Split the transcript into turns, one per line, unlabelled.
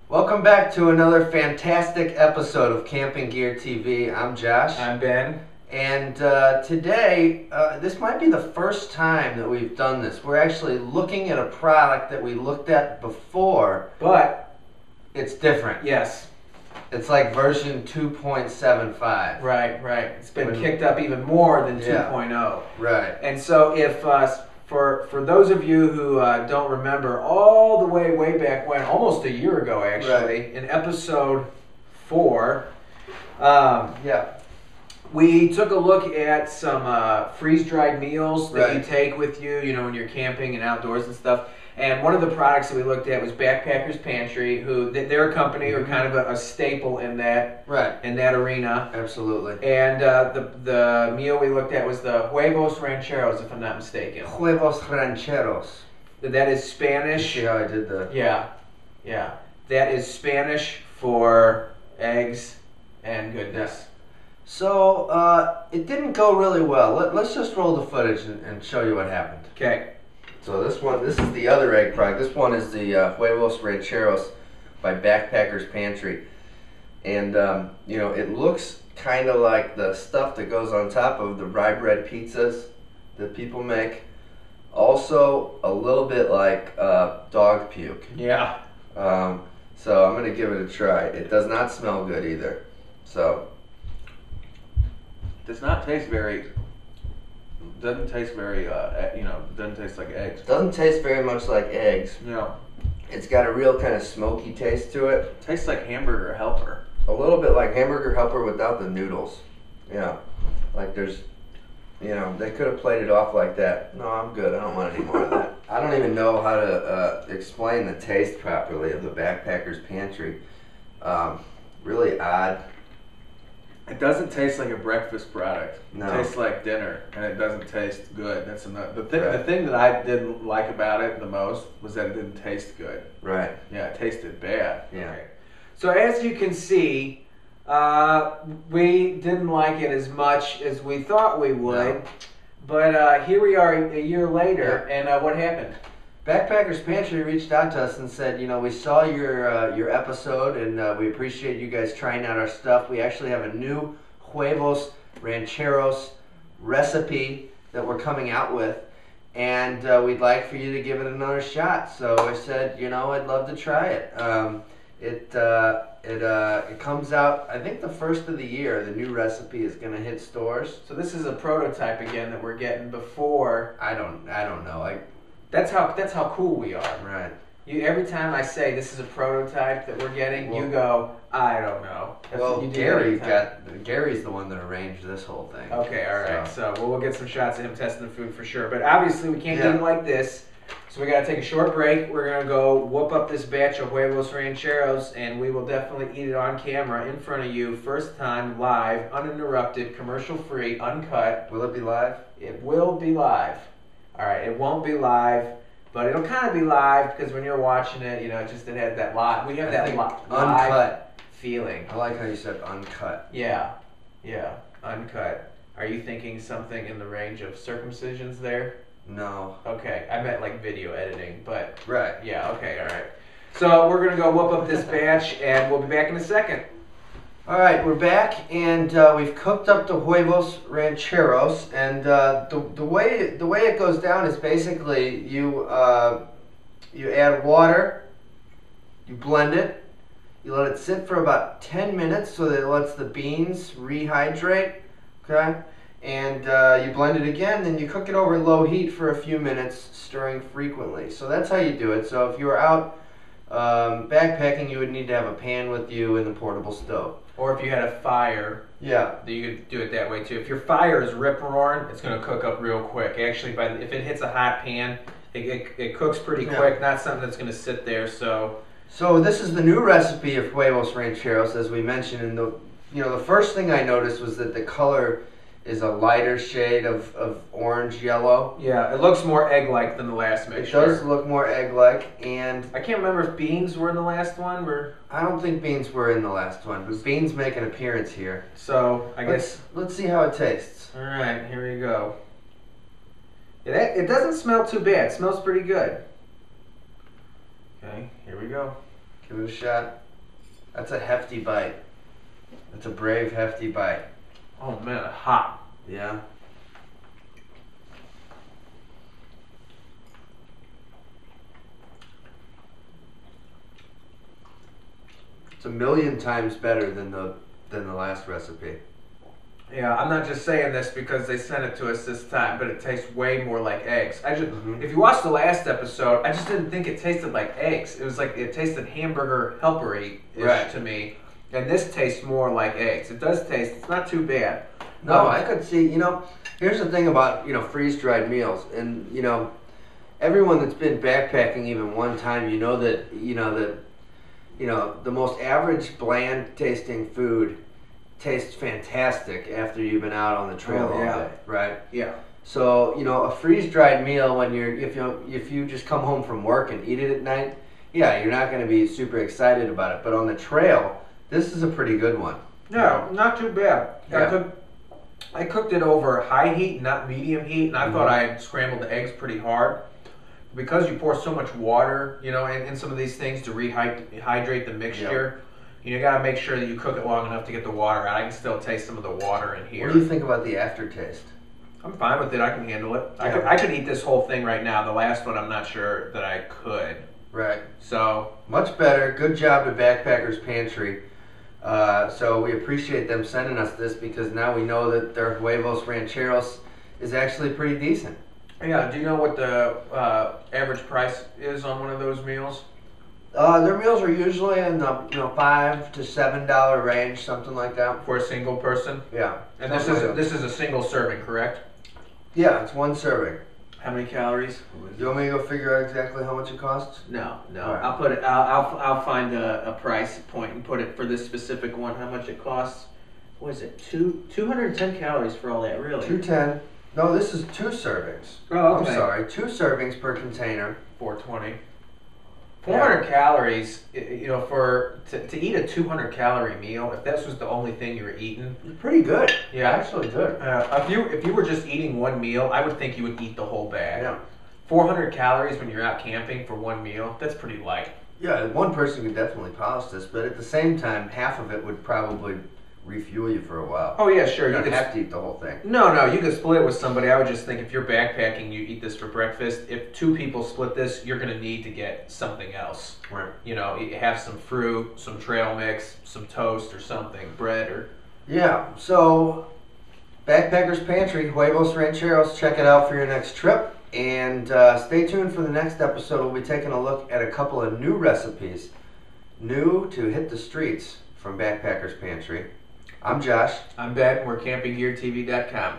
Welcome back to another fantastic episode of Camping Gear TV. I'm Josh.
I'm Ben.
And today, this might be the first time that we've done this. We're actually looking at a product that we looked at before,
But,
it's different.
yes,
It's like version 2.75.
right. It's been kicked up even more than
Yeah.
2.0.
Right.
And so if, for those of you who don't remember, all the way back when, almost a year ago actually, in episode 4,
Yeah.
we took a look at some freeze-dried meals that you
Right.
take with you, when you're camping and outdoors and stuff. And one of the products that we looked at was Backpackers Pantry, who they're a company or kind of a staple in that
Right.
arena.
Absolutely.
And the meal we looked at was the Huevos Rancheros, if I'm not mistaken.
Huevos Rancheros.
That is Spanish.
See how I did that?
Yeah. That is Spanish for eggs and goodness.
So, it didn't go really well. Let's just roll the footage and show you what happened.
Okay.
So this is the other egg product. This one is the Huevos Rancheros by Backpackers Pantry. And, it looks kind of like the stuff that goes on top of the rye bread pizzas that people make. Also, a little bit like dog puke.
Yeah.
So I'm going to give it a try. It does not smell good either. So,
Does not taste very. Doesn't taste very. Doesn't taste like eggs.
doesn't taste very much like eggs.
No.
It's got a real kind of smoky taste to it.
Tastes like hamburger helper.
A little bit like hamburger helper without the noodles. Yeah. Like there's, they could have played it off like that. No, I'm good. I don't want any more of that. I don't even know how to explain the taste properly of the Backpackers Pantry. Really odd.
It doesn't taste like a breakfast product.
No.
It tastes like dinner, and it doesn't taste good. That's enough. The
Right.
thing that I didn't like about it the most was that it didn't taste good.
Right.
Yeah, it tasted bad.
Yeah.
Okay. So as you can see, we didn't like it as much as we thought we would.
No.
But here we are a year later, and what happened?
Backpackers Pantry reached out to us and said, we saw your episode and we appreciate you guys trying out our stuff. We actually have a new Huevos Rancheros recipe that we're coming out with, and we'd like for you to give it another shot. So I said, I'd love to try it. It comes out, I think, the first of the year. The new recipe is gonna hit stores.
So this is a prototype again that we're getting before.
I don't know.
That's how cool we are.
Right.
Every time I say this is a prototype that we're getting, you go, I don't know. That's
Well,
what you do every time.
Gary's the one that arranged this whole thing.
Okay, all right. So we'll get some shots of him testing the food for sure. But obviously we can't do it like this. So we gotta take a short break. We're gonna go whoop up this batch of Huevos Rancheros, and we will definitely eat it on camera in front of you, first time, live, uninterrupted, commercial free, uncut.
Will it be live?
It will be live. All right, it won't be live, but it'll kind of be live because when you're watching it, it has that lot. We have that live
uncut
feeling.
I like how you said uncut.
Yeah, uncut. Are you thinking something in the range of circumcisions there?
No.
Okay, I meant like video editing, but
Right.
yeah, okay, all right. So we're gonna go whoop up this batch, and we'll be back in a second.
All right, we're back, and we've cooked up the Huevos Rancheros, and the way it goes down is basically you add water, you blend it, you let it sit for about 10 minutes so that it lets the beans rehydrate, okay? And you blend it again, then you cook it over low heat for a few minutes, stirring frequently. So that's how you do it. So if you were out backpacking, you would need to have a pan with you and the portable stove.
Or if you had a fire,
Yeah.
you could do it that way too. If your fire is rip roaring, it's gonna cook up real quick. Actually, if it hits a hot pan, it cooks pretty quick. Not something that's gonna sit there.
So this is the new recipe of Huevos Rancheros, as we mentioned. And the first thing I noticed was that the color is a lighter shade of orange yellow.
Yeah, it looks more egg-like than the last mixture.
It does look more egg-like, and
I can't remember if beans were in the last one.
I don't think beans were in the last one, but beans make an appearance here.
So I guess.
Let's see how it tastes.
All right, here we go. It doesn't smell too bad. It smells pretty good. Okay, here we go.
Give it a shot. That's a hefty bite. That's a brave, hefty bite.
Oh man, hot.
Yeah. It's a million times better than the last recipe.
Yeah, I'm not just saying this because they sent it to us this time, but it tastes way more like eggs. If you watched the last episode, I just didn't think it tasted like eggs. It was like it tasted hamburger helpery-ish to me, and this tastes more like eggs. It does taste. It's not too bad.
No, I could see. Here's the thing about freeze-dried meals, and everyone that's been backpacking even one time, that the most average bland tasting food tastes fantastic after you've been out on the trail all day, right?
Yeah.
So a freeze-dried meal when if you just come home from work and eat it at night, yeah, you're not going to be super excited about it. But on the trail, this is a pretty good one.
Yeah, not too bad.
Yeah.
I cooked it over high heat, not medium heat, and I thought I had scrambled the eggs pretty hard. Because you pour so much water, in some of these things to rehydrate the mixture, you got to make sure that you cook it long enough to get the water out. I can still taste some of the water in here.
What do you think about the aftertaste?
I'm fine with it. I can handle it.
Yeah.
I could eat this whole thing right now. The last one, I'm not sure that I could.
Right.
So
much better. Good job to Backpackers Pantry. So we appreciate them sending us this because now we know that their Huevos Rancheros is actually pretty decent.
Yeah. Do you know what the average price is on one of those meals?
Their meals are usually in the $5 to $7 range, something like that.
For a single person?
Yeah.
And this is a single serving, correct?
Yeah, it's one serving.
How many calories?
You want me to go figure out exactly how much it costs?
No.
Right.
I'll put it. I'll find a price point and put it for this specific one. How much it costs? What is it? 210 calories for all that, really?
210. No, this is 2 servings.
Oh, okay.
I'm sorry, 2 servings per container.
420. 400 calories, to eat a 200 calorie meal, if this was the only thing you were eating.
Pretty good.
Yeah.
Actually good.
If you were just eating one meal, I would think you would eat the whole bag.
Yeah.
400 calories when you're out camping for one meal, that's pretty light.
Yeah, one person could definitely polish this, but at the same time, half of it would probably refuel you for a while.
Oh yeah, sure.
You don't have to eat the whole thing.
No, you could split it with somebody. I would just think if you're backpacking, you eat this for breakfast. If 2 people split this, you're going to need to get something else.
Right.
You have some fruit, some trail mix, some toast or something, bread or...
Yeah, so Backpackers Pantry, Huevos Rancheros, check it out for your next trip. And stay tuned for the next episode. We'll be taking a look at a couple of new recipes, new to hit the streets from Backpackers Pantry. I'm Josh.
I'm Ben. We're campinggeartv.com.